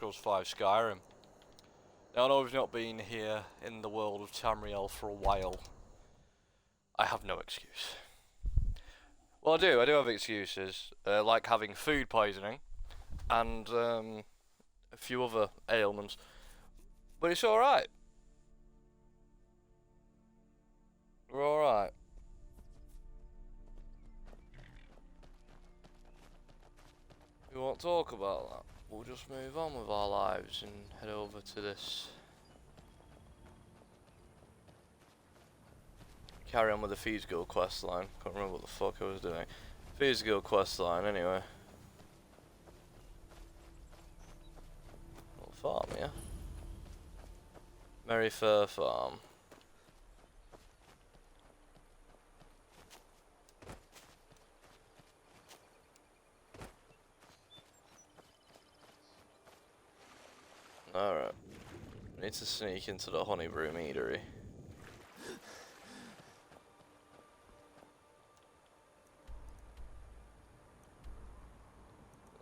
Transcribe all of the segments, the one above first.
chose 5 Skyrim. Now I know we've not been here in the world of Tamriel for a while. I have no excuse. Well, I do have excuses, like having food poisoning, and a few other ailments. But it's alright. We're alright. We won't talk about that. We'll just move on with our lives and head over to this. Carry on with the Thieves Guild quest line. Can't remember what the fuck I was doing. Thieves Guild quest line, anyway. Little farm, yeah. Merryfair Farm. Alright. We need to sneak into the Honnybrew meadery.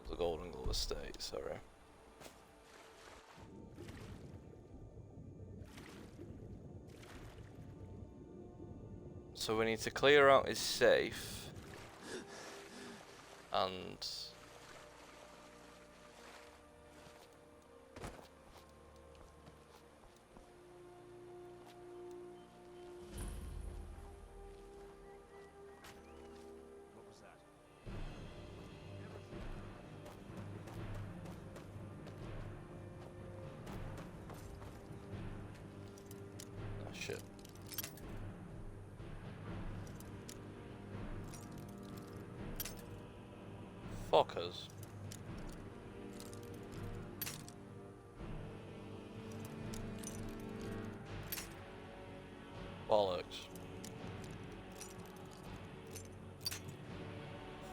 The Golden Glow Estate, sorry. So we need to clear out his safe. And shit. Fuckers. Bollocks.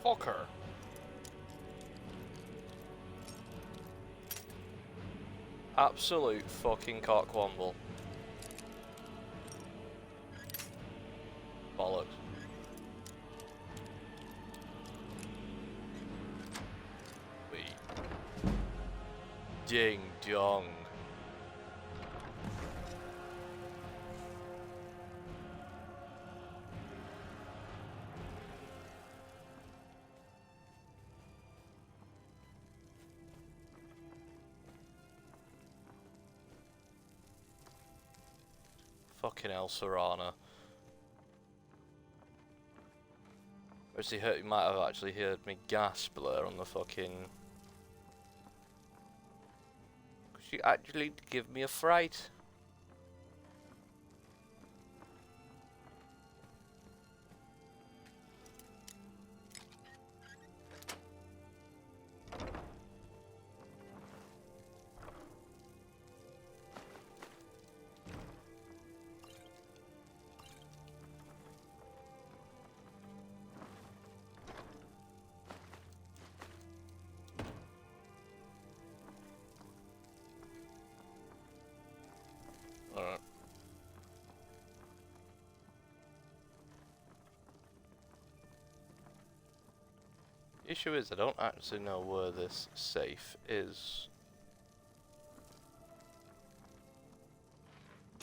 Fucker. Absolute fucking cockwomble. Bollocks. Wait. Ding dong. Fucking hell, Serrana. Whereas he might have actually heard me gasp there on the fucking. She actually give me a fright. Alright. The issue is I don't actually know where this safe is.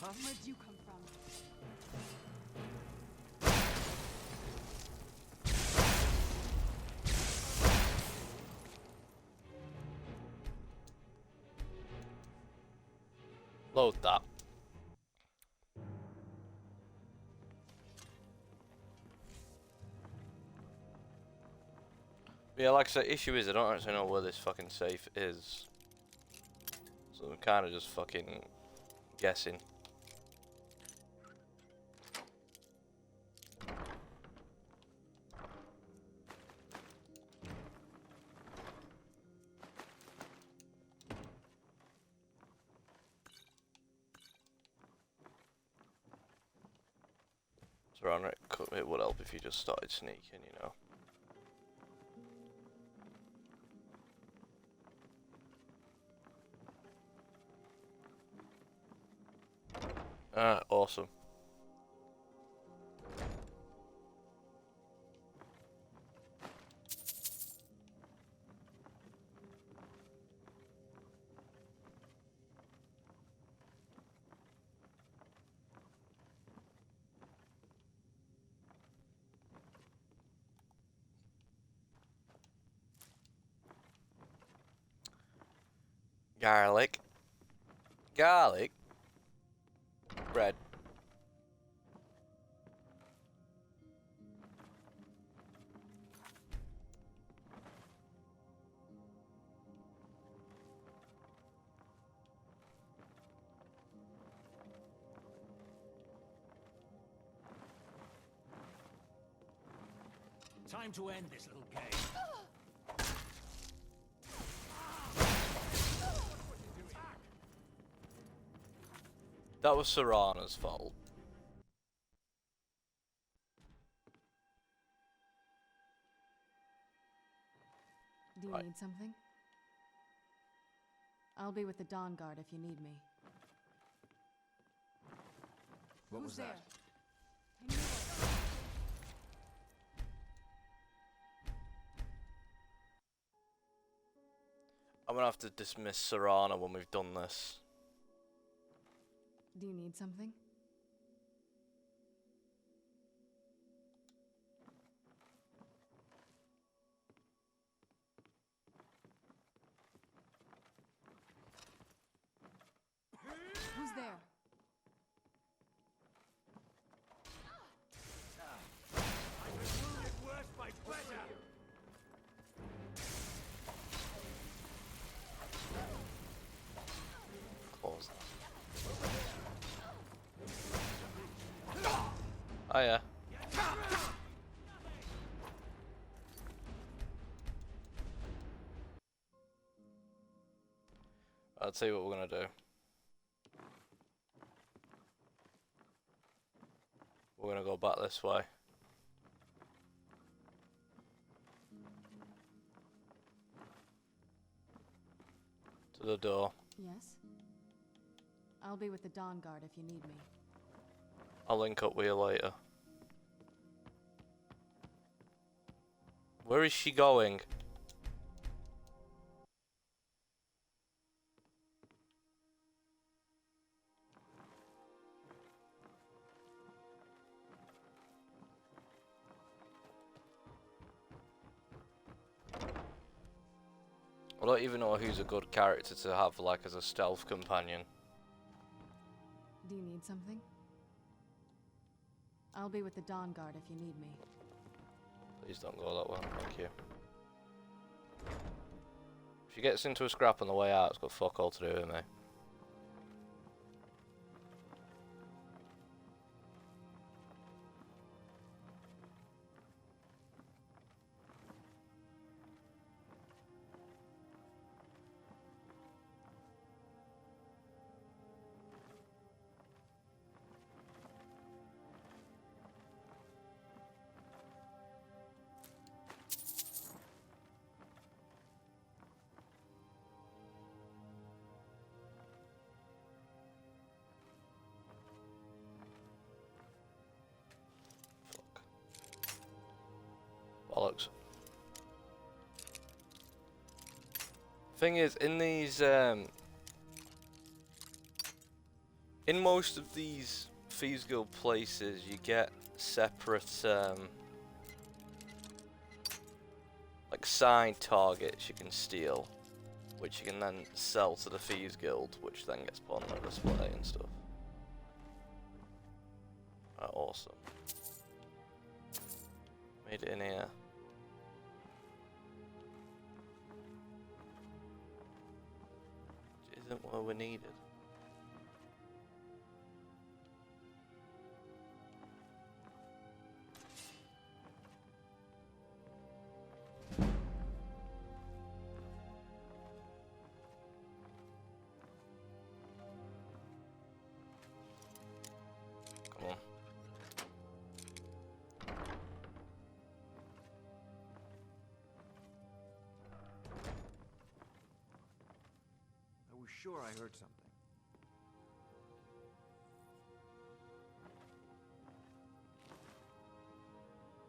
Where'd you come from? Load that. Yeah, like I said, issue is I don't actually know where this fucking safe is. So I'm kind of just fucking guessing. So around it would help if you just started sneaking, you know. Awesome. Garlic. Garlic. Bread. Time to end this little game. That was Serana's fault. Do you need something? I'll be with the Dawn Guard if you need me. What was that? I'm gonna have to dismiss Serana when we've done this. Do you need something? Who's there? Close that. Oh yeah. I'll tell you what we're gonna do. We're gonna go back this way. To the door. Yes? I'll be with the Dawn Guard if you need me. I'll link up with you later. Where is she going? I don't even know who's a good character to have like as a stealth companion. Do you need something? I'll be with the Dawn Guard if you need me. Please don't go that way, thank you. If she gets into a scrap on the way out, it's got fuck all to do with me. Bollocks. Thing is, in these, in most of these Thieves Guild places, you get separate, like side targets you can steal, which you can then sell to the Thieves Guild, which then gets put on the display and stuff. Right, awesome. Made it in here. Which isn't where we needed. Come on. I was sure I heard something.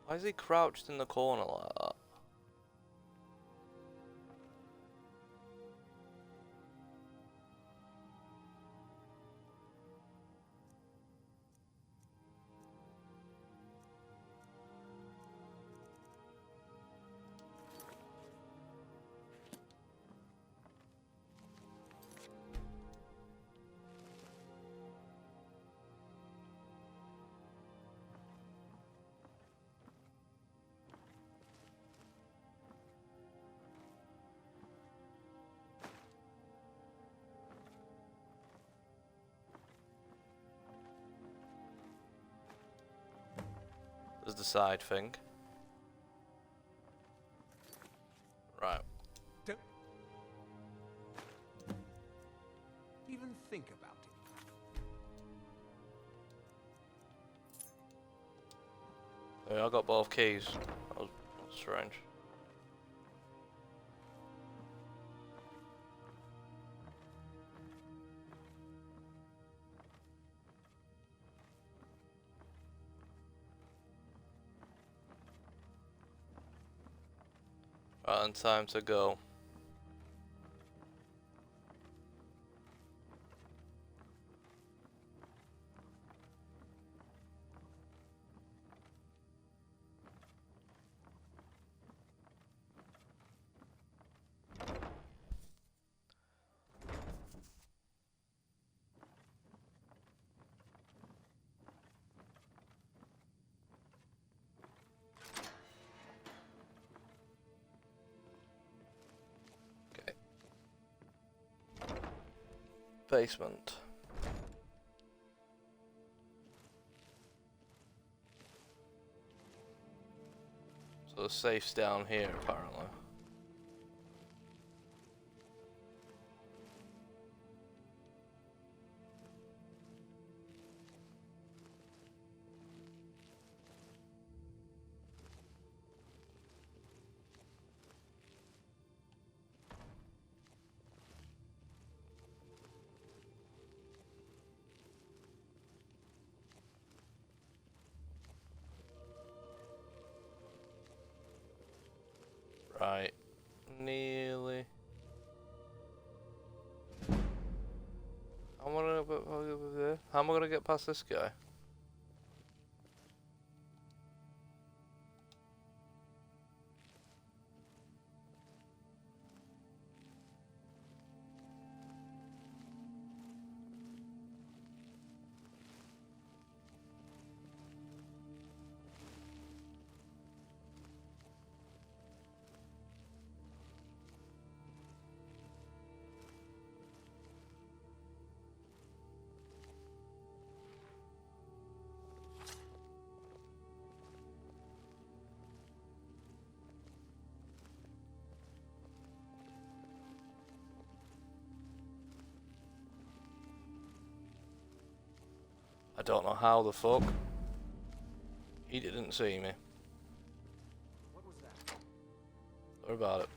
Why is he crouched in the corner like that? There's the side thing. Right. Don't even think about it. Yeah, I got both keys. That was strange. Right, and time to go. Okay. Basement. So the safe's down here apparently. Right. Nearly. How am I gonna get past this guy? I don't know how the fuck. He didn't see me. What was that? What about it?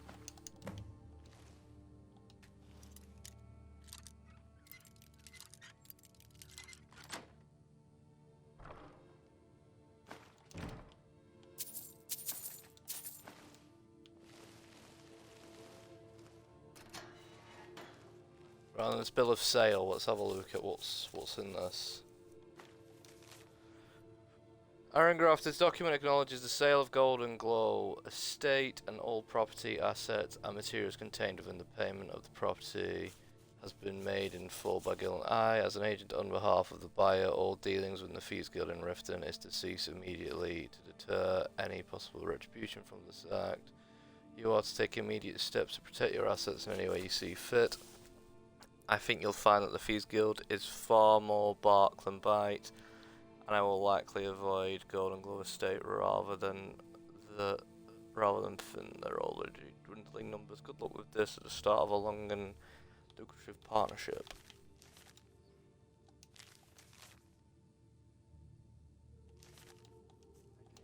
Right, on this bill of sale, let's have a look at what's in this. Irongraft, this document acknowledges the sale of Golden Glow estate and all property, assets, and materials contained within the payment of the property has been made in full by Gil and I. As an agent on behalf of the buyer, all dealings with the Thieves Guild in Riften is to cease immediately to deter any possible retribution from this act. You are to take immediate steps to protect your assets in any way you see fit. I think you'll find that the Thieves Guild is far more bark than bite, and I will likely avoid Golden Glow Estate rather than thin their already dwindling numbers. Good luck with this at the start of a long and lucrative partnership.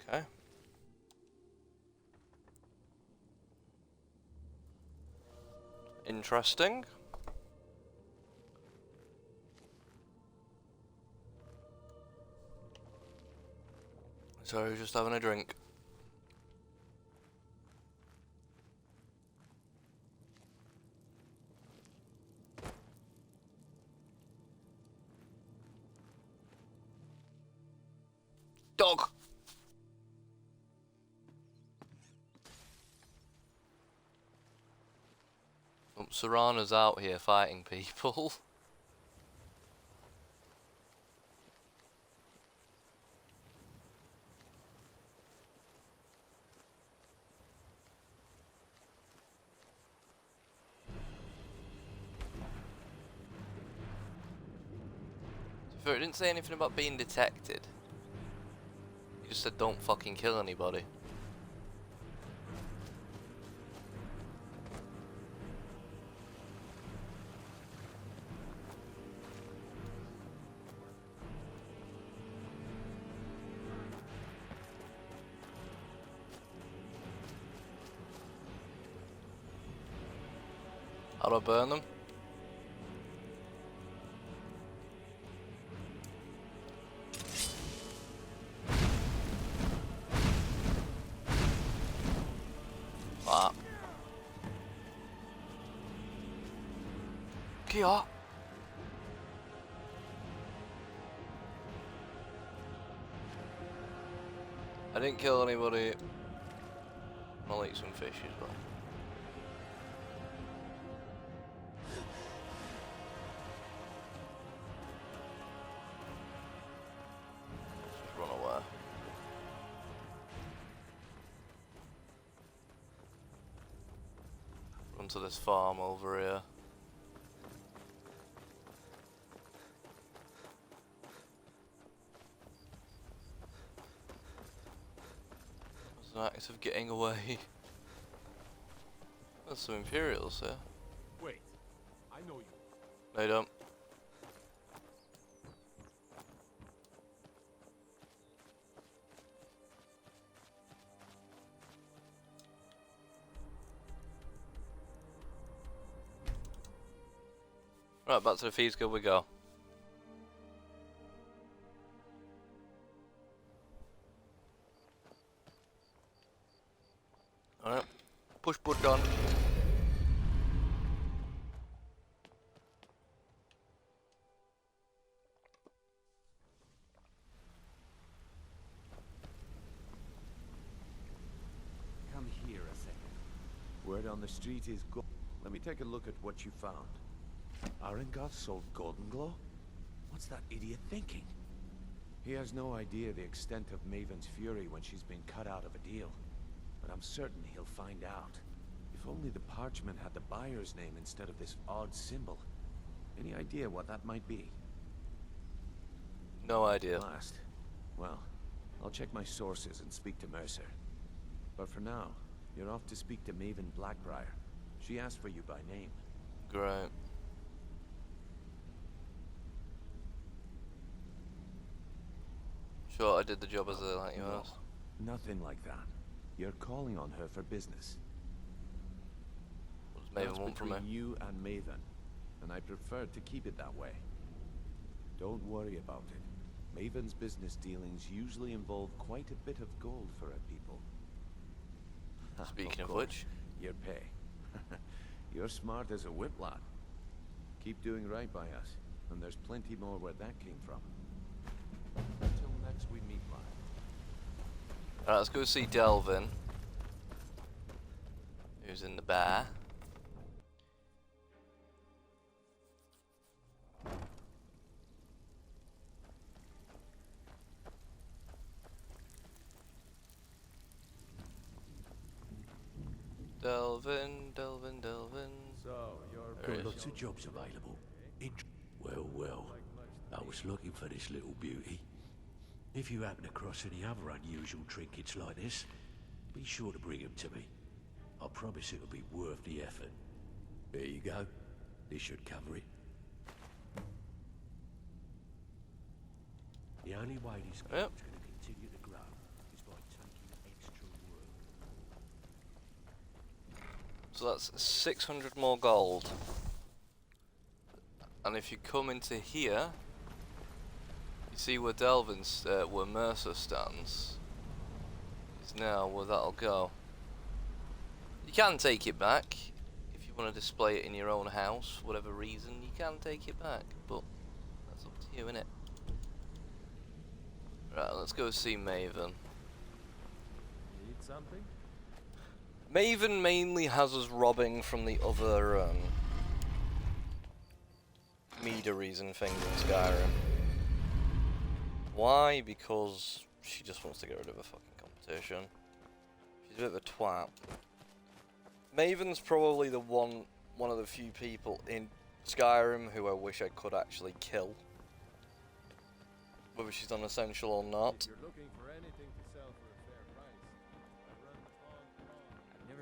Okay. Interesting. Sorry, we're just having a drink. Dog! Serrano's out here fighting people. It didn't say anything about being detected. Just said don't fucking kill anybody. How do I burn them? Ah. Kia. I didn't kill anybody. I'll eat some fish as well. Just run away. Run to this farm over here. There's an act of getting away. There's some Imperials here. Wait, I know you. No, you don't. Right, back to the feeds guild we go. Alright, push button. Come here a second. Word on the street is go. Let me take a look at what you found. Arengoth sold Golden Glow? What's that idiot thinking? He has no idea the extent of Maven's fury when she's been cut out of a deal. But I'm certain he'll find out. If only the parchment had the buyer's name instead of this odd symbol. Any idea what that might be? No idea. Last. Well, I'll check my sources and speak to Mercer. But for now, you're off to speak to Maven Blackbriar. She asked for you by name. Great. Sure, I did the job as like you asked. Nothing like that. You're calling on her for business. What does Maven That's want from me? between you and Maven, and I prefer to keep it that way. Don't worry about it. Maven's business dealings usually involve quite a bit of gold for her people. Speaking of course, which, your pay. You're smart as a whip lad. Keep doing right by us, and there's plenty more where that came from. Until next we meet, lad. alright, let's go see Delvin, who's in the bar. Delvin, Delvin, Delvin. So, you're There Got he is. lots of jobs available. Well, I was looking for this little beauty. If you happen across any other unusual trinkets like this, be sure to bring them to me. I promise it'll be worth the effort. There you go. This should cover it. The only way this Yep. guild's going to continue to grow is by taking extra work. So that's 600 more gold. And if you come into here, you see where Delvin's, where Mercer stands, is now where that'll go. You can take it back if you want to display it in your own house, for whatever reason. You can take it back, but that's up to you, innit? Right, let's go see Maven. Need something? Maven mainly has us robbing from the other meaderies and things in Skyrim. Why? Because she just wants to get rid of a fucking competition. She's a bit of a twat. Maven's probably the one of the few people in Skyrim who I wish I could actually kill. Whether she's unessential or not. If you're looking for anything to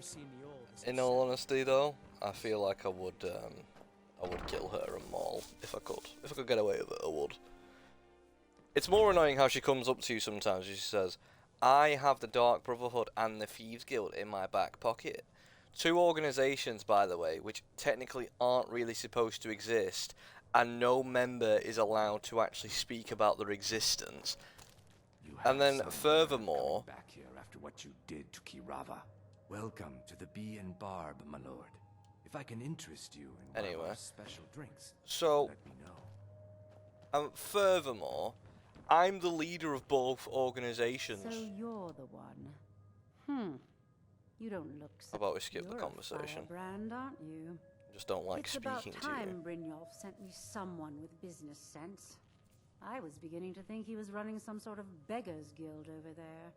never seen the old. In all honesty, though, I feel like I would kill her and Maul if I could. If I could get away with it, I would. It's more annoying how she comes up to you sometimes. She says, "I have the Dark Brotherhood and the Thieves Guild in my back pocket." Two organisations, by the way, which technically aren't really supposed to exist, and no member is allowed to actually speak about their existence. And then, furthermore, back here after what you did to Kirava. Welcome to the Bee and Barb, my lord. If I can interest you in one of our special drinks, so, let me know. Furthermore, I'm the leader of both organisations. So you're the one. You don't look so. How about we skip the You're conversation? A firebrand, aren't you? Just don't like it's speaking about to you. time Brynjolf sent me someone with business sense. I was beginning to think he was running some sort of beggars guild over there.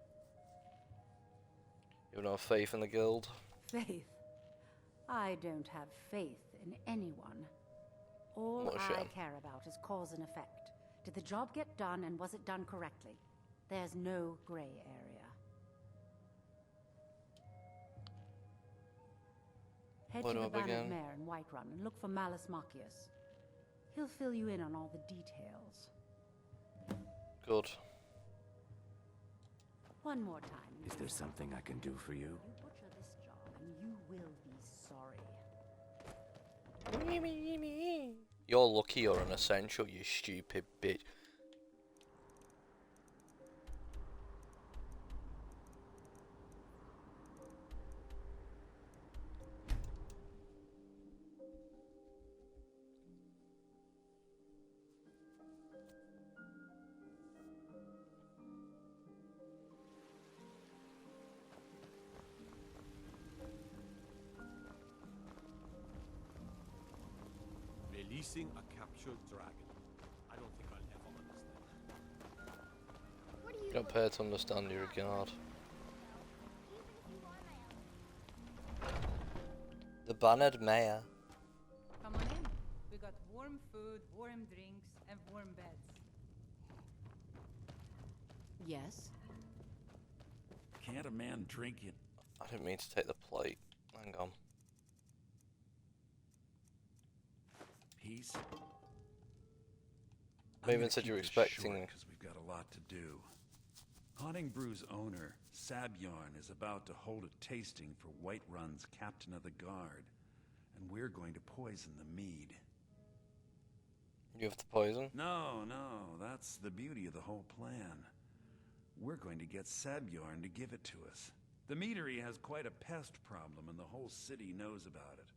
You have no faith in the guild? Faith? I don't have faith in anyone. All What a I shame. care about is cause and effect. Did the job get done, and was it done correctly? There's no gray area. Head Where to do the I Bannered begin? Mare in Whiterun and look for Malus Marcius. He'll fill you in on all the details. Good. One more time. Is there something I can do for you? You butcher this job, and you will be sorry. You're lucky you're an essential, you stupid bitch. Releasing a captured dragon. I don't think I'll ever understand. You don't pay to understand your regard. The Bannered Mare. Come on in. We got warm food, warm drinks, and warm beds. Yes? Can't a man drink it? I didn't mean to take the plate. Hang on. Peace. They even said you were expecting. Because we've got a lot to do. Honningbrew's owner, Sabyarn, is about to hold a tasting for Whiterun's captain of the guard, and we're going to poison the mead. You have the poison? No, that's the beauty of the whole plan. We're going to get Sabyarn to give it to us. The meadery has quite a pest problem, and the whole city knows about it.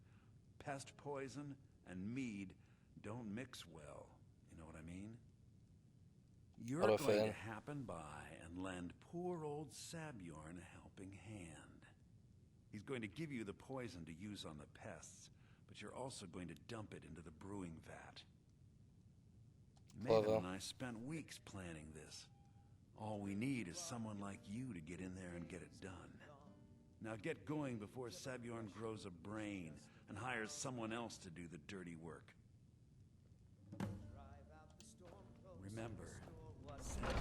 Pest poison and mead don't mix well, you know what I mean? You're going to happen by and lend poor old Sabyarn a helping hand. He's going to give you the poison to use on the pests, but you're also going to dump it into the brewing vat. Maven and I spent weeks planning this. All we need is someone like you to get in there and get it done. Now get going before Sabyarn grows a brain and hires someone else to do the dirty work. Remember,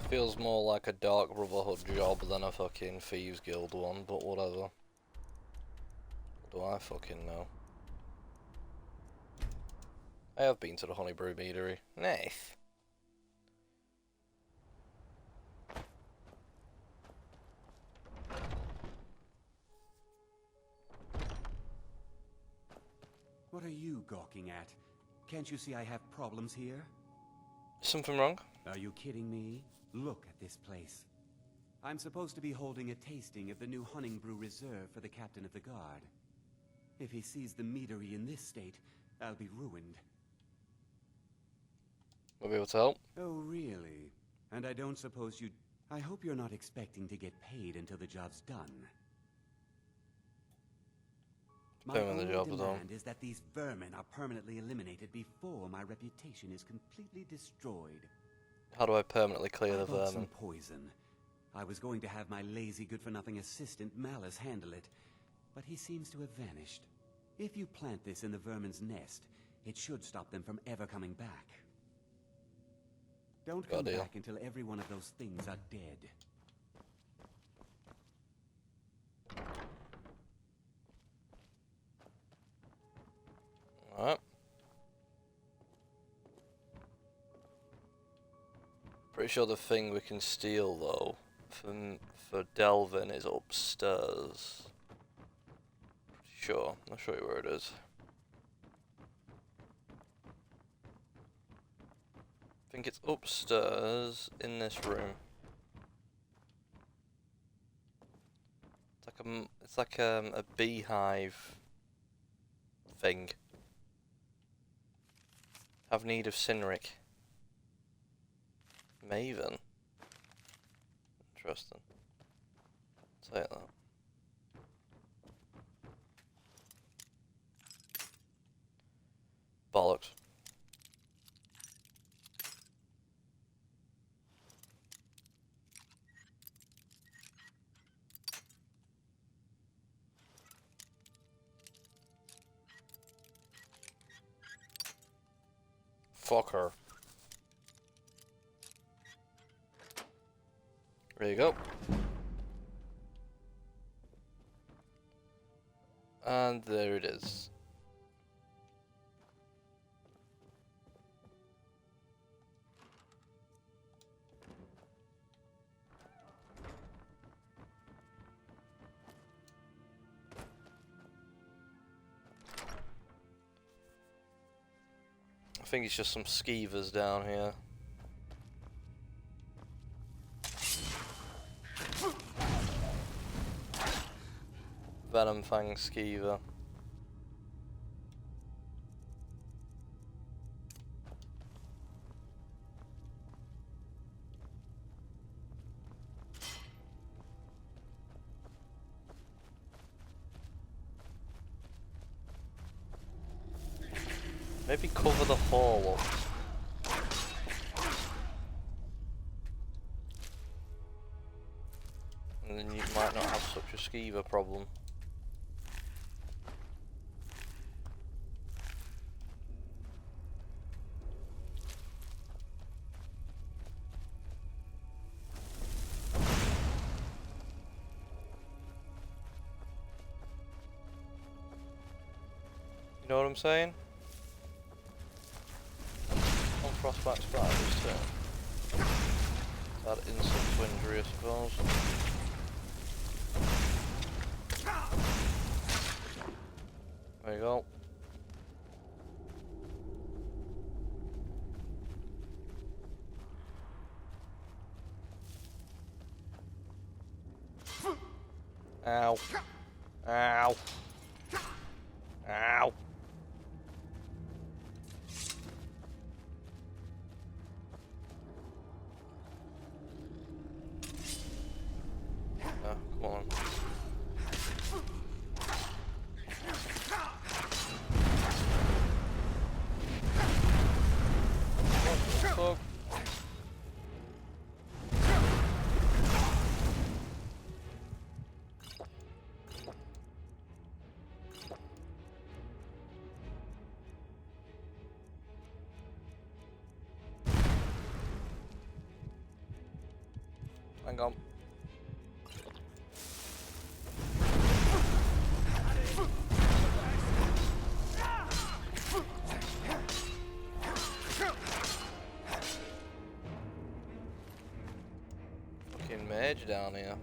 Feels more like a Dark Brotherhood job than a fucking Thieves Guild one, but whatever. What do I fucking know? I have been to the Honnybrew meadery. Nice. What are you gawking at? Can't you see I have problems here? Something wrong? Are you kidding me? Look at this place. I'm supposed to be holding a tasting of the new Honnybrew Reserve for the Captain of the Guard. If he sees the meadery in this state, I'll be ruined. We'll be able to help? Oh, really? And I don't suppose you... I hope you're not expecting to get paid until the job's done. My only demand is that these vermin are permanently eliminated before my reputation is completely destroyed. How do I permanently clear the I bought vermin? some poison. I was going to have my lazy, good-for-nothing assistant, Malus, handle it, but he seems to have vanished. If you plant this in the vermin's nest, it should stop them from ever coming back. Don't come back until every one of those things are dead. Alright. Pretty sure the thing we can steal though for Delvin is upstairs. Pretty sure. I'll show you where it is. I think it's upstairs in this room. It's like a beehive thing. Have need of Cineric. Maven. Interesting. Take that. Bollocks. Fuck her. There you go. And there it is. I think it's just some skeevers down here. Venom Fang Skeever. Maybe cover the hall up. And then you might not have such a skeever problem. You know what I'm saying? On Frostbite Spiders too. That insult to injury, I suppose. There you go. Ow. Ow. Ow. Come on. What? Hang on. Fucking mage down here.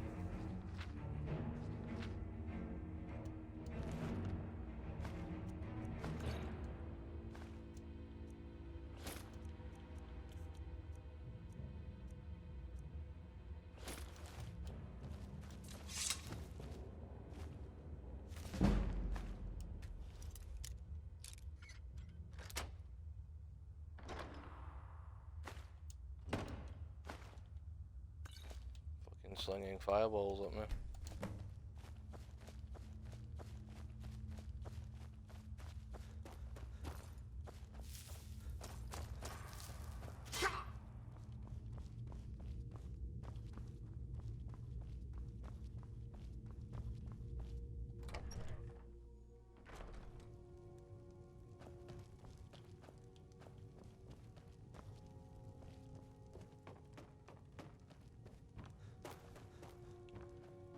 Slinging fireballs at me.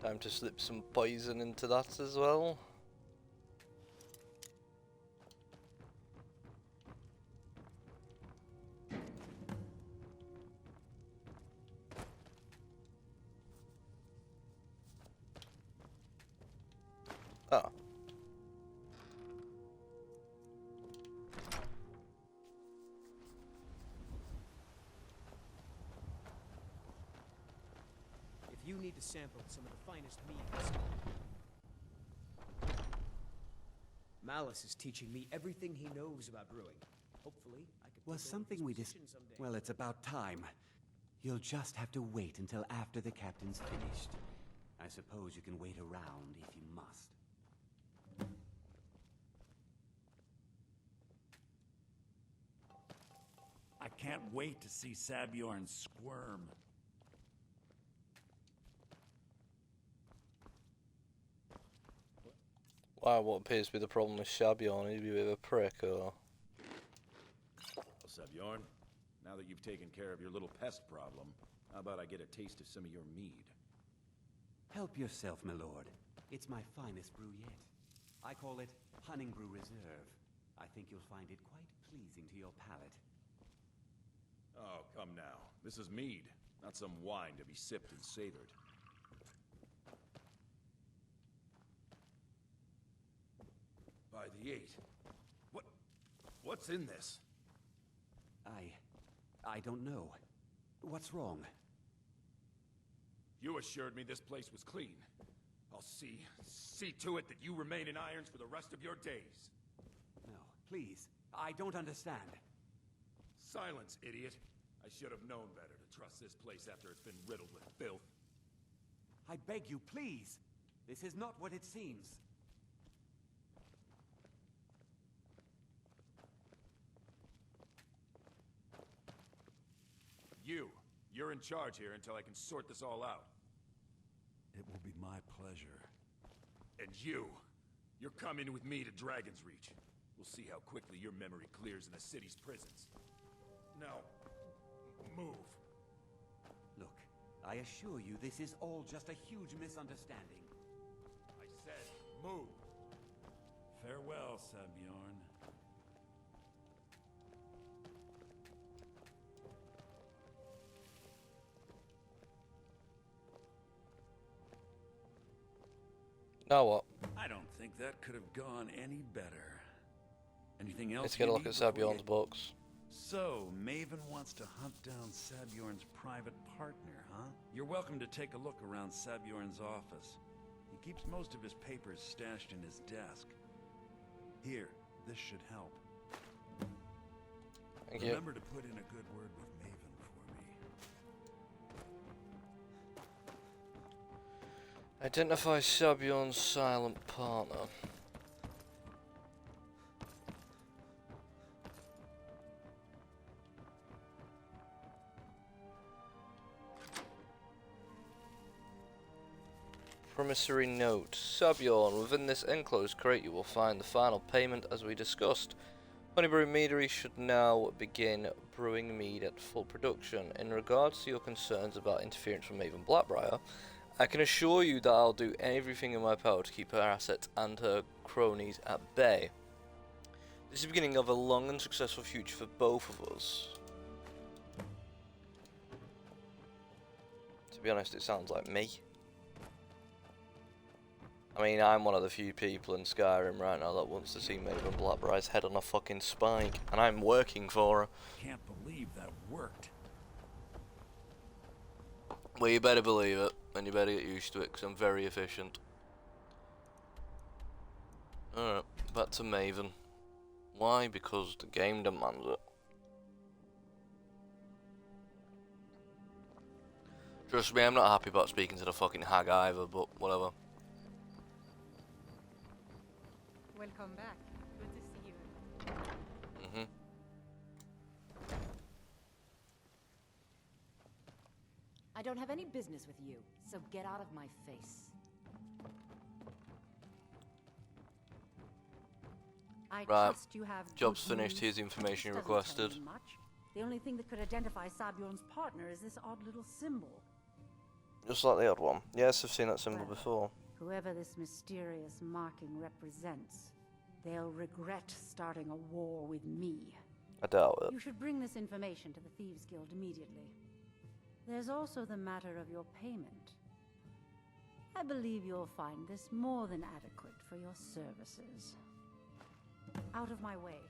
Time to slip some poison into that as well. You need to sample some of the finest meads. Malice is teaching me everything he knows about brewing. Hopefully, I could. Was something we just... Well, it's about time. You'll just have to wait until after the captain's finished. I suppose you can wait around if you must. I can't wait to see Sabjorn squirm. Why, what appears to be the problem with Sabjorn? He's a bit of a prick, or... What's up, Bjorn? Now that you've taken care of your little pest problem, how about I get a taste of some of your mead? Help yourself, my lord. It's my finest brew yet. I call it Honnybrew Reserve. I think you'll find it quite pleasing to your palate. Oh, come now. This is mead, not some wine to be sipped and savored. By the 8. What's in this? I don't know. What's wrong? You assured me this place was clean. I'll see to it that you remain in irons for the rest of your days. No, please. I don't understand. Silence, idiot. I should have known better to trust this place after it's been riddled with filth. I beg you, please. This is not what it seems. You're in charge here until I can sort this all out. It will be my pleasure. And you're coming with me to Dragon's Reach. We'll see how quickly your memory clears in the city's prisons. Now, move. Look, I assure you this is all just a huge misunderstanding. I said move. Farewell, Sabjorn. Now what? I don't think that could have gone any better. Anything else? Let's get a look at Sabjorn's books. So, Maven wants to hunt down Sabjorn's private partner, huh? You're welcome to take a look around Sabjorn's office. He keeps most of his papers stashed in his desk. Here, this should help. Thank you. Remember to put in a good word with Maven for me. Identify Sabjorn's silent partner. Promissory note. Sabjorn, within this enclosed crate you will find the final payment as we discussed. Honnybrew Meadery should now begin brewing mead at full production. In regards to your concerns about interference from Maven Blackbriar, I can assure you that I'll do everything in my power to keep her assets and her cronies at bay. This is the beginning of a long and successful future for both of us. To be honest, it sounds like me. I mean, I'm one of the few people in Skyrim right now that wants to see Maven Blackbriar's head on a fucking spike, and I'm working for her. Can't believe that worked. Well, you better believe it, and you better get used to it, because I'm very efficient. Alright, back to Maven. Why? Because the game demands it. Trust me, I'm not happy about speaking to the fucking hag either, but whatever. Welcome back. Good to see you. I don't have any business with you, so get out of my face. I Right. trust you have Job's good finished. news. Here's the information you This doesn't tell requested. me much. The only thing that could identify Sabjorn's partner is this odd little symbol. Just like the odd one. Yes, I've seen that symbol Well, before. Whoever this mysterious marking represents, they'll regret starting a war with me. I doubt it. You should bring this information to the Thieves Guild immediately. There's also the matter of your payment. I believe you'll find this more than adequate for your services. Out of my way.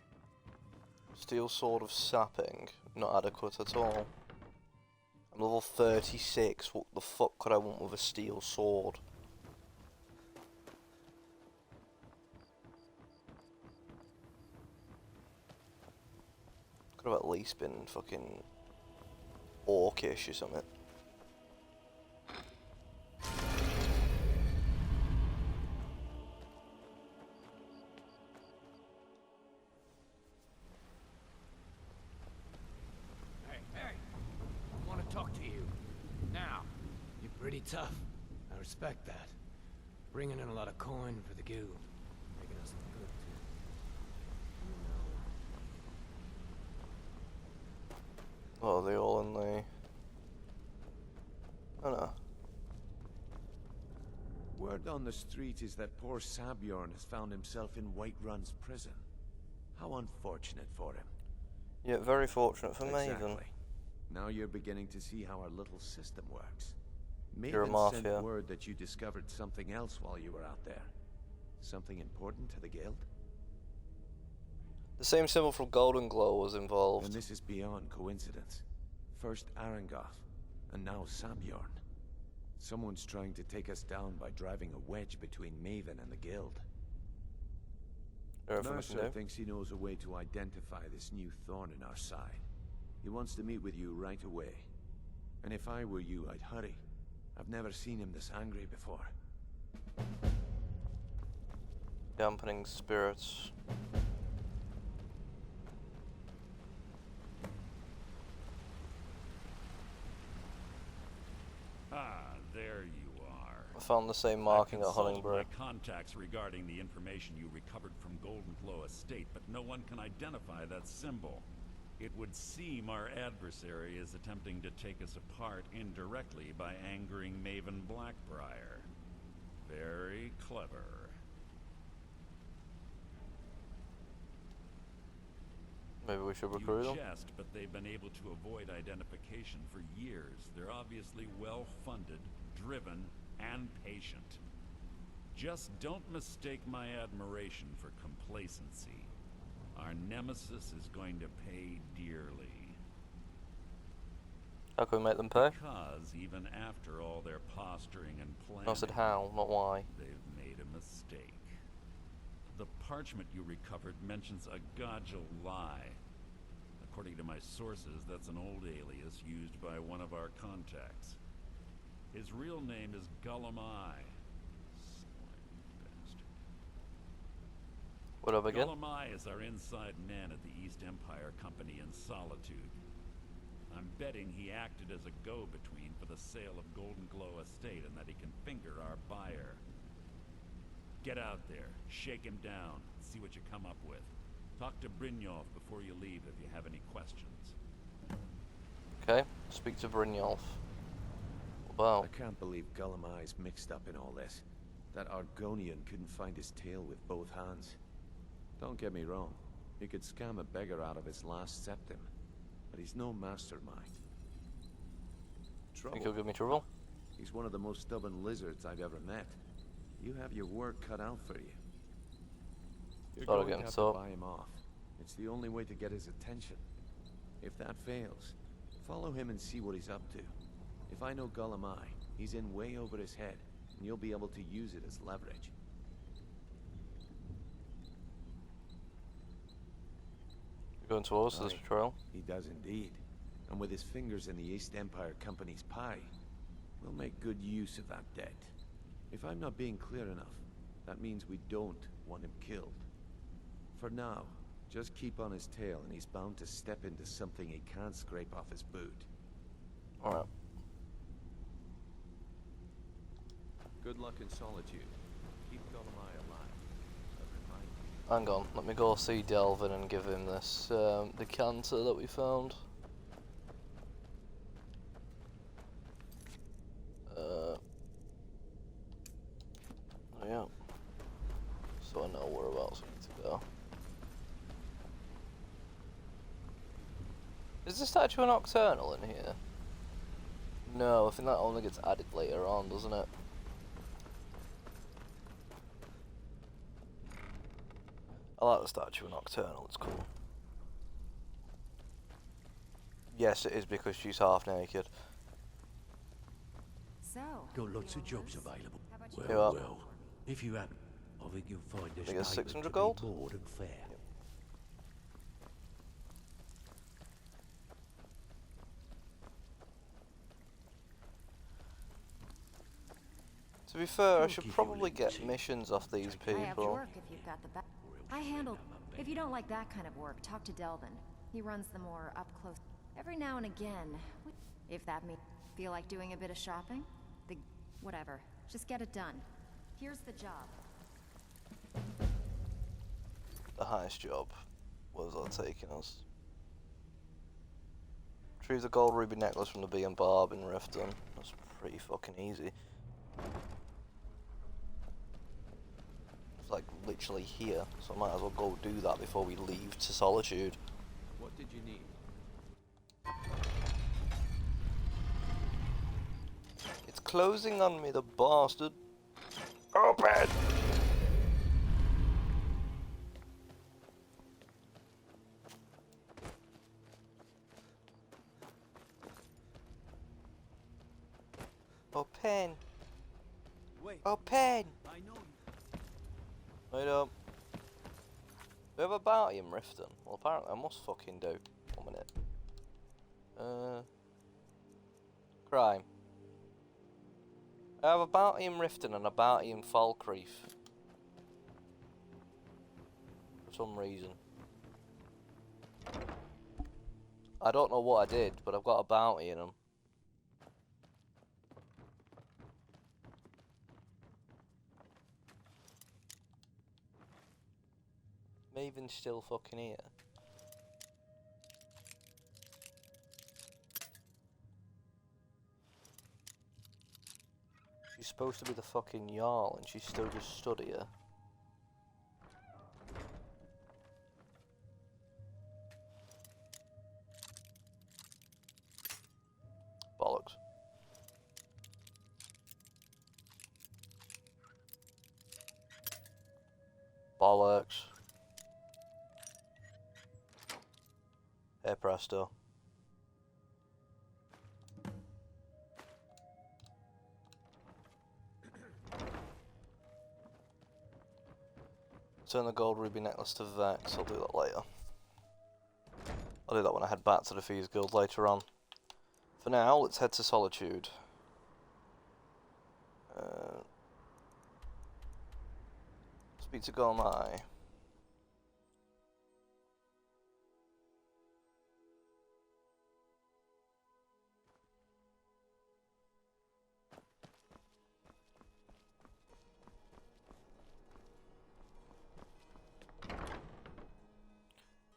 Steel sword of sapping. Not adequate at all. I'm level 36. What the fuck could I want with a steel sword? Could have at least been fucking orcish or something. Pretty tough. I respect that. Bringing in a lot of coin for the guild. Making us look good, too. Oh, are they all in the... Oh no. Word on the street is that poor Sabjorn has found himself in Whiterun's prison. How unfortunate for him. Yeah, very fortunate for Exactly. Maven. Now you're beginning to see how our little system works. You're a Maven sent mafia. word that you discovered something else while you were out there. Something important to the guild? The same symbol from Golden Glow was involved. And this is beyond coincidence. First Arangoth, and now Sabjorn. Someone's trying to take us down by driving a wedge between Maven and the guild. Mercer thinks he knows a way to identify this new thorn in our side. He wants to meet with you right away. And if I were you, I'd hurry. I've never seen him this angry before. Dampening spirits. Ah, there you are. I found the same marking at Honnybrew. Honnybrew. My contacts regarding the information you recovered from Golden Glow Estate, but no one can identify that symbol. It would seem our adversary is attempting to take us apart indirectly by angering Maven Blackbriar. Very clever. Maybe we should recruit them? You jest, but they've been able to avoid identification for years. They're obviously well-funded, driven, and patient. Just don't mistake my admiration for complacency. Our nemesis is going to pay dearly. How can we make them pay? Because even after all their posturing and planning, I said how, not why. they've made a mistake. The parchment you recovered mentions a Godjal lie. According to my sources, that's an old alias used by one of our contacts. His real name is Gullumai. What up again? Gullumai is our inside man at the East Empire Company in Solitude. I'm betting he acted as a go-between for the sale of Golden Glow Estate and that he can finger our buyer. Get out there, shake him down, see what you come up with. Talk to Brynjolf before you leave if you have any questions. Okay, speak to Brynjolf. Wow. I can't believe Gullumai's mixed up in all this. That Argonian couldn't find his tail with both hands. Don't get me wrong, he could scam a beggar out of his last septim, but he's no mastermind. Trouble? Think he'll give me trouble? He's one of the most stubborn lizards I've ever met. You have your work cut out for you. You're going to have to buy him off. It's the only way to get his attention. If that fails, follow him and see what he's up to. If I know Gullumai, he's in way over his head, and you'll be able to use it as leverage. You're going towards this patrol? He does indeed. And with his fingers in the East Empire Company's pie, we'll make good use of that debt. If I'm not being clear enough, that means we don't want him killed. For now, just keep on his tail and he's bound to step into something he can't scrape off his boot. Alright. Good luck in Solitude. Keep Gullumai alive. Hang on, let me go see Delvin and give him this decanter that we found. Yeah. So I know whereabouts we need to go. Is the statue of Nocturnal in here? No, I think that only gets added later on, doesn't it? I like the statue of Nocturnal, it's cool. Yes, it is because she's half naked. So, Got lots of jobs available. You Well, up? well. If you happen, I think you'll find this I guess payment 600 to be gold? more than fair. To be fair, I should probably get missions off these I have people. work if you've got the back. I handle. If you don't like that kind of work, talk to Delvin. He runs the more up close. Every now and again, if that means feel like doing a bit of shopping, whatever. Just get it done. Here's the job. The highest job. Where's that taking us? Retrieve the gold ruby necklace from the Bee and Barb in Riften. That's pretty fucking easy. It's like literally here, so I might as well go do that before we leave to Solitude. What did you need? It's closing on me, the bastard. Open! Open! Wait. Open! I know you. Wait up. Do we have a bounty in Riften? Well, apparently I must fucking do. 1 minute. Crime. I have a bounty in Riften and a bounty in Falkreath. For some reason. I don't know what I did, but I've got a bounty in them. Maven's still fucking here. She's supposed to be the fucking Jarl and she's still just stood here. Bollocks. Bollocks. Hey presto. Turn the gold ruby necklace to Vex. I'll do that later. I'll do that when I head back to the Thieves Guild later on. For now, let's head to Solitude. Speak to Gormai.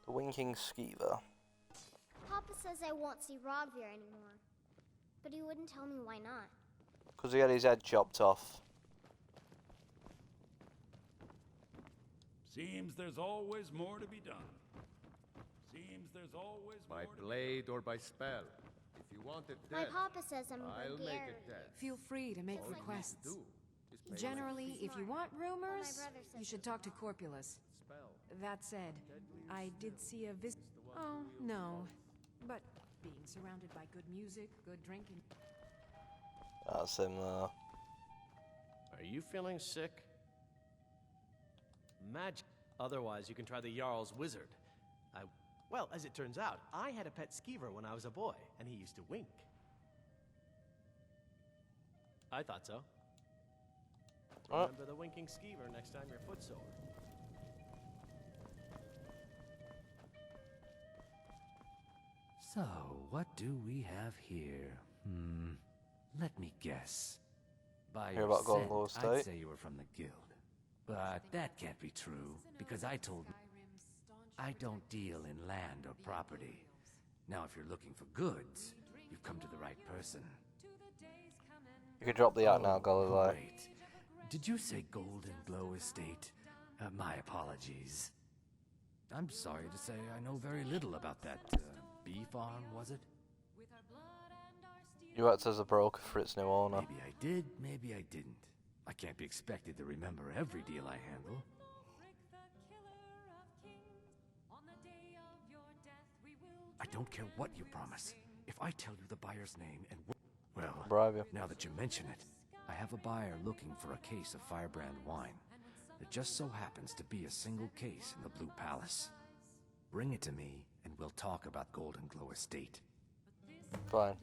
The Winking Skeever. Papa says I won't see Rogvir anymore. But he wouldn't tell me why not. Because he had his head chopped off. Seems there's always more to be done. Seems there's always By more blade or by spell. If you want it My dead, papa says I'm I'll make Bulgarian. it dead. Feel free to make Just like requests. Do is pay Generally, if you want rumors, brother says you should talk to Corpulus. spell. That said, I did see a visit. Oh, no. But being surrounded by good music, good drinking. That's him there. Are you feeling sick? Magic. Otherwise, you can try the Jarl's Wizard. Well, as it turns out, I had a pet skeever when I was a boy, and he used to wink. I thought so. Remember the winking skeever next time your foot's sore. So, what do we have here? Let me guess. By Hear your about Golden scent, Glow I'd Estate? say you were from the guild. But that can't be true, because I told... I don't deal in land or property. Now, if you're looking for goods, you've come to the right person. You can drop the act now, Galilei. Great. Did you say Golden Glow Estate? My apologies. I'm sorry to say I know very little about that bee farm, was it? You act as a broker for its new owner. Maybe I did, maybe I didn't. I can't be expected to remember every deal I handle. I don't care what you promise. If I tell you the buyer's name and Well, bribe you. now that you mention it, I have a buyer looking for a case of Firebrand wine. There just so happens to be a single case in the Blue Palace. Bring it to me, and we'll talk about Golden Glow Estate. Fine.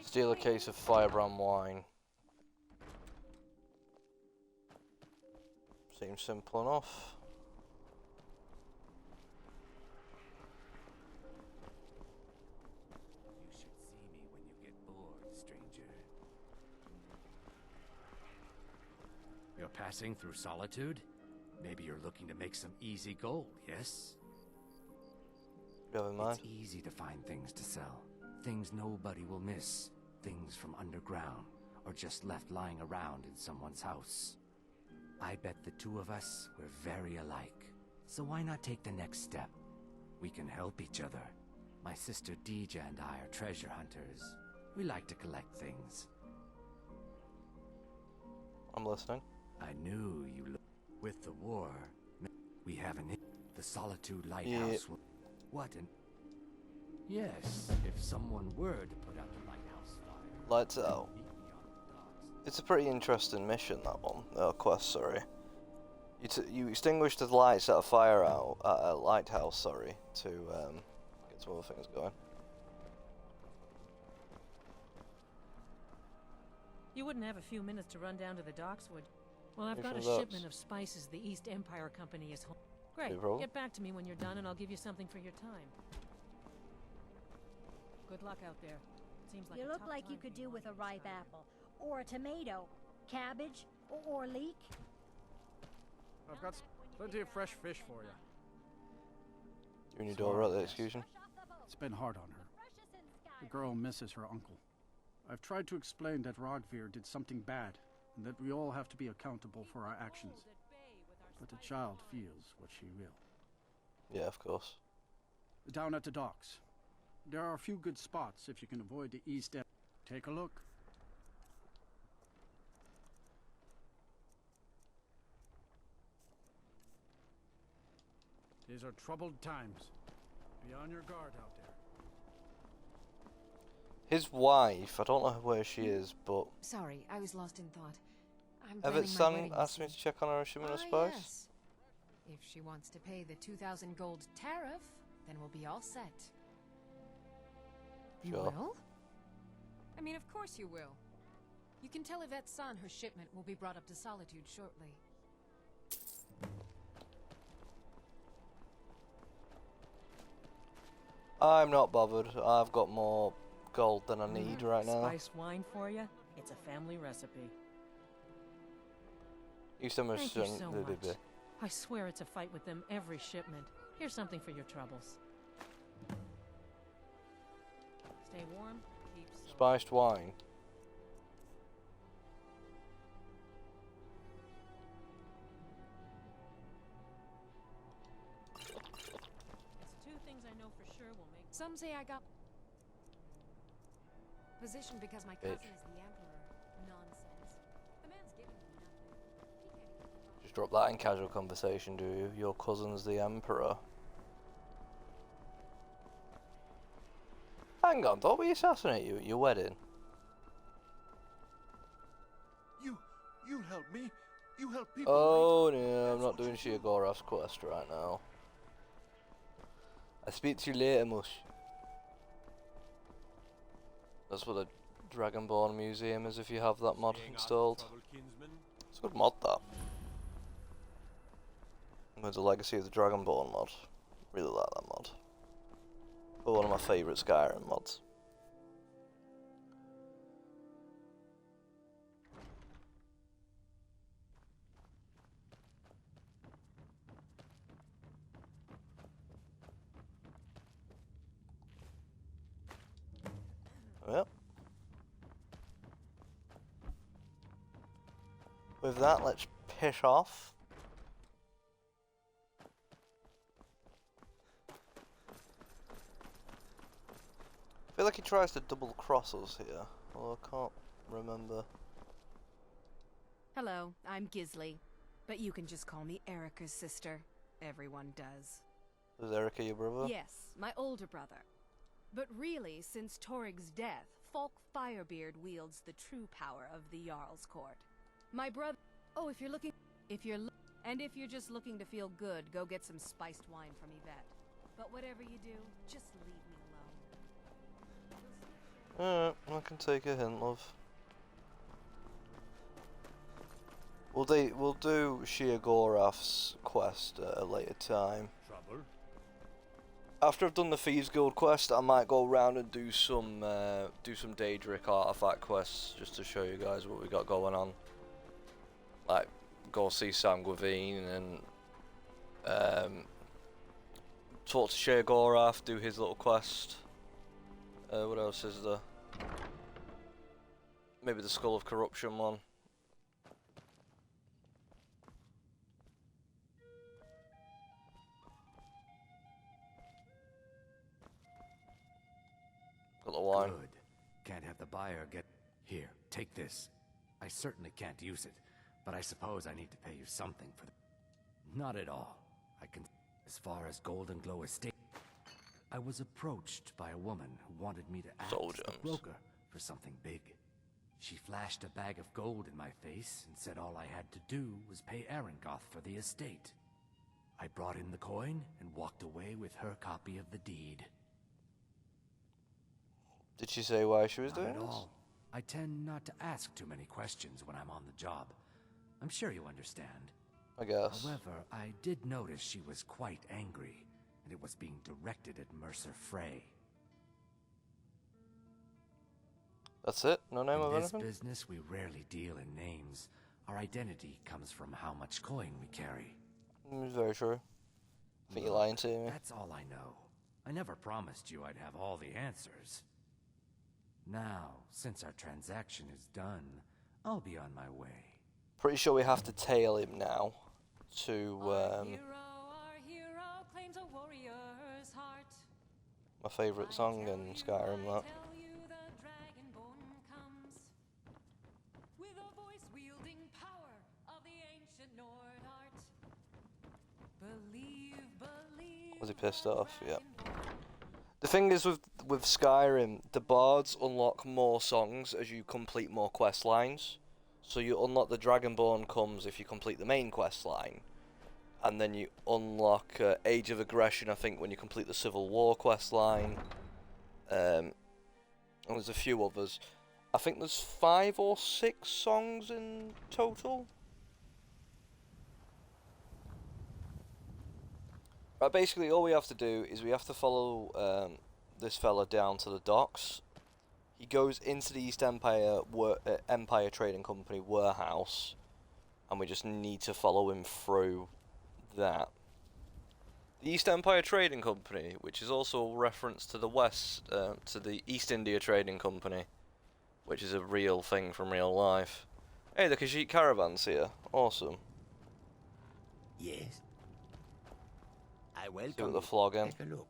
Steal a case of Firebrand wine. Seems simple enough. You should see me when you get bored, stranger. You're passing through Solitude? Maybe you're looking to make some easy gold, yes? It's easy to find things to sell. Things nobody will miss. Things from underground, or just left lying around in someone's house. I bet the two of us were very alike. So why not take the next step? We can help each other. My sister Deja and I are treasure hunters. We like to collect things. I'm listening. I knew you with the war. We have the Solitude Lighthouse. What an... Yes, if someone were to put out the lighthouse fire. Lights out. It's a pretty interesting mission, that one. Quest, sorry. You extinguish the lights at a fire out at a lighthouse, sorry, to get some other things going. You wouldn't have a few minutes to run down to the docks, would you? Well, I've got a shipment of spices the East Empire Company is home. Great. Get back to me when you're done, and I'll give you something for your time. Good luck out there. Seems like you look like you could do with a ripe apple, or a tomato, cabbage, or leek. I've got plenty of fresh fish for you. You and your daughter at the execution? It's been hard on her. The girl misses her uncle. I've tried to explain that Rogvir did something bad, and that we all have to be accountable for our actions. But the child feels what she will. Yeah, of course. Down at the docks. There are a few good spots if you can avoid the East End. Take a look. These are troubled times. Be on your guard out there. His wife, I don't know where she is, but... Sorry, I was lost in thought. I'm Everett-san asked me to check on her shipment of spice. Yes. If she wants to pay the 2,000 gold tariff, then we'll be all set. You will? I mean, of course you will. You can tell Yvette's-san her shipment will be brought up to Solitude shortly. I'm not bothered. I've got more gold than I need right now. Spice wine for you? It's a family recipe. Thank you so much. I swear it's a fight with them every shipment. Here's something for your troubles. Stay warm, keep sober. Spiced wine. It's two things I know for sure will make... Some say I got position because my cousin is the emperor. Nonsense. The man's giving me nothing. Just drop that in casual conversation, do you? Your cousin's the emperor. Hang on, don't we assassinate you at your wedding? You help me. You help people. Oh no, I'm not doing Shiagora's quest right now. I speak to you later, Mush. That's what the Dragonborn Museum is if you have that mod installed. It's a good mod, that. There's a Legacy of the Dragonborn mod. Really like that mod. But one of my favourite Skyrim mods. Well, with that, let's piss off. I feel like he tries to double cross us here, although I can't remember. Hello, I'm Gisli, but you can just call me Erica's sister. Everyone does. Is Erica your brother? Yes, my older brother. But really, since Torig's death, Falk Firebeard wields the true power of the Jarl's Court. My brother... Oh, if you're looking... If you're just looking to feel good, go get some spiced wine from Yvette. But whatever you do, just leave me alone. Alright, I can take a hint, love. We'll do Shir Gorath's quest at a later time. Trouble? After I've done the Thieves Guild quest, I might go around and do some Daedric artifact quests just to show you guys what we got going on. Like, go see Sam Gwavine and talk to Shir Gorath, do his little quest. What else is there? Maybe the Skull of Corruption one. Got the wine. Good. Can't have the buyer get... Here, take this. I certainly can't use it, but I suppose I need to pay you something for the... Not at all. I can... As far as Golden Glow Estate... I was approached by a woman who wanted me to act as the broker for something big. She flashed a bag of gold in my face and said all I had to do was pay Arengoth for the estate. I brought in the coin and walked away with her copy of the deed. Did she say why she was Not doing at this? all. I tend not to ask too many questions when I'm on the job. I'm sure you understand. I guess. However, I did notice she was quite angry, and it was being directed at Mercer Frey. That's it? No name of In this anything? business, we rarely deal in names. Our identity comes from how much coin we carry. Very true. I think you're lying to me. That's all I know. I never promised you I'd have all the answers. Now, since our transaction is done, I'll be on my way. Pretty sure we have to tail him now to Our hero claims a warrior's heart. my favourite song in Skyrim, that. Tell you the dragonborn comes with a voice wielding power of the ancient Nord art. Believe. Was he pissed off? Yeah. The thing is with Skyrim, the bards unlock more songs as you complete more quest lines. So you unlock the Dragonborn comes if you complete the main quest line. And then you unlock Age of Aggression, I think, when you complete the Civil War quest line. And there's a few others. I think there's 5 or 6 songs in total. Right, basically all we have to do is we have to follow this fella down to the docks. He goes into the East Empire Empire Trading Company warehouse, and we just need to follow him through that. The East Empire Trading Company, which is also a reference to the West, to the East India Trading Company, which is a real thing from real life. Hey, the Khajiit caravan's here. Awesome. Yes. I See welcome what the you. flogging. Take a look.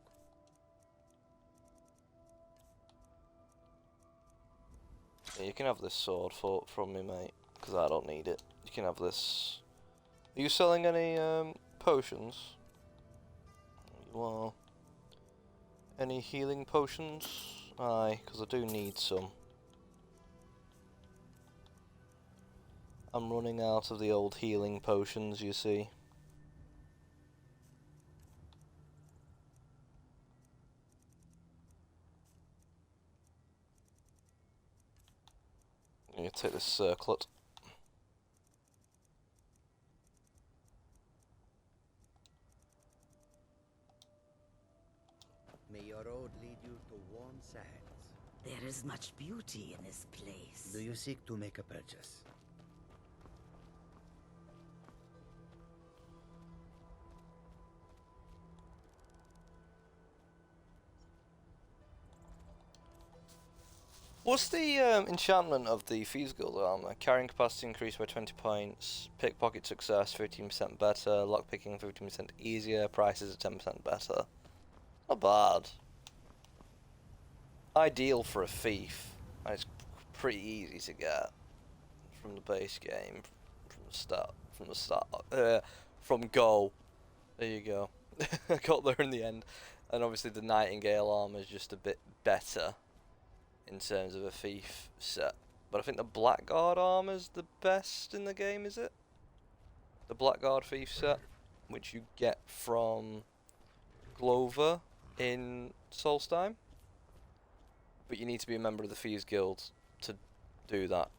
Yeah, you can have this sword from me, mate, because I don't need it. You can have this. Are you selling any potions? You are. Any healing potions? Aye, because I do need some. I'm running out of the old healing potions, you see. I'm going to take this circlet. May your road lead you to warm sands. There is much beauty in this place. Do you seek to make a purchase? What's the enchantment of the Thieves Guild armor? Carrying capacity increased by 20 points, pickpocket success 15% better, lockpicking 15% easier, prices are 10% better. Not bad. Ideal for a thief, and it's pretty easy to get from the base game, from go. There you go. I got there in the end, and obviously the Nightingale armor is just a bit better in terms of a thief set. But I think the Blackguard armor's the best in the game, is it? The Blackguard thief set, which you get from Glover in Solstheim. But you need to be a member of the Thieves Guild to do that.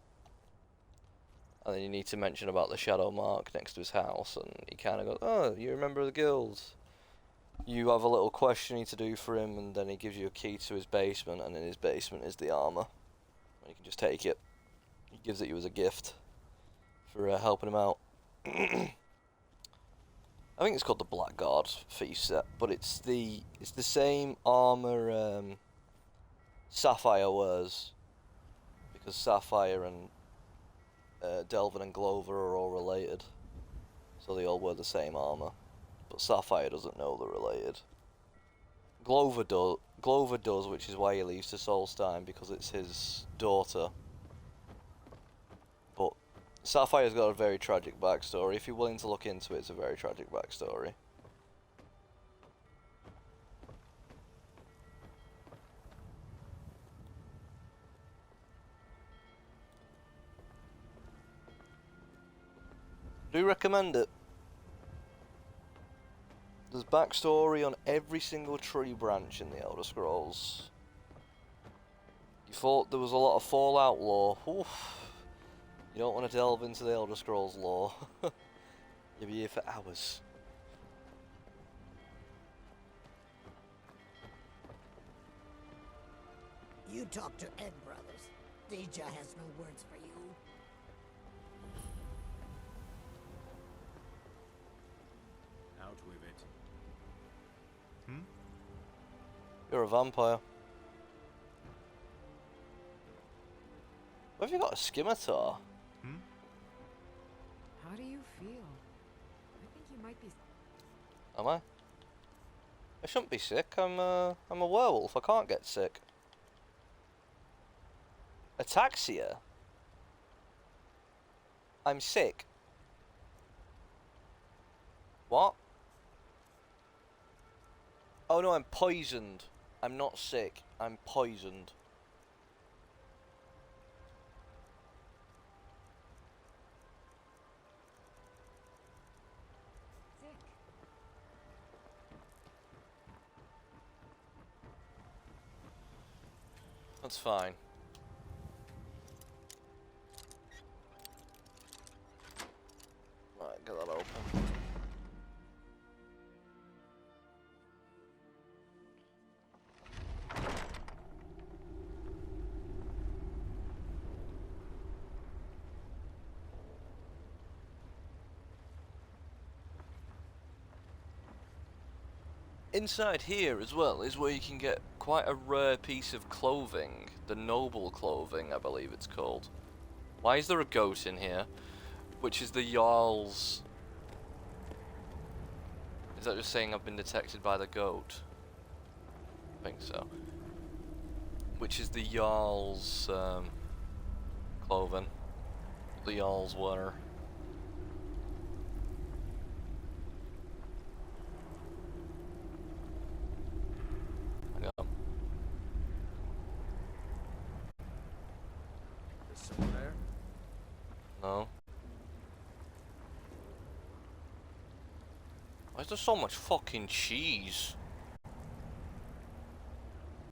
And then you need to mention about the shadow mark next to his house, and he kind of goes, "Oh, you're a member of the guild." You have a little questioning to do for him, and then he gives you a key to his basement, and in his basement is the armor. And you can just take it. He gives it you as a gift for helping him out. I think it's called the Blackguard Thief set, but it's the same armor Sapphire wears, because Sapphire and Delvin and Glover are all related, so they all wear the same armor. But Sapphire doesn't know they're related. Glover does, which is why he leaves to Solstheim, because it's his daughter. But Sapphire's got a very tragic backstory. If you're willing to look into it, it's a very tragic backstory. Do recommend it. There's backstory on every single tree branch in the Elder Scrolls. You thought there was a lot of Fallout lore. Oof. You don't want to delve into the Elder Scrolls lore. You'll be here for hours. You talk to Ed Brothers. Deja has no words for you. Out with it. You're a vampire. Where have you got a scimitar? How do you feel? I think you might be... Am I? I shouldn't be sick. I'm a werewolf. I can't get sick. Ataxia? I'm sick. What? Oh no, I'm poisoned. I'm not sick. I'm poisoned. That's fine. Right, get that open. Inside here as well is where you can get quite a rare piece of clothing, the noble clothing, I believe it's called. Why is there a goat in here? Which is the Jarl's... Is that just saying I've been detected by the goat? I think so. Which is the Jarl's clothing. The Jarl's wear. There? No. Why is there so much fucking cheese?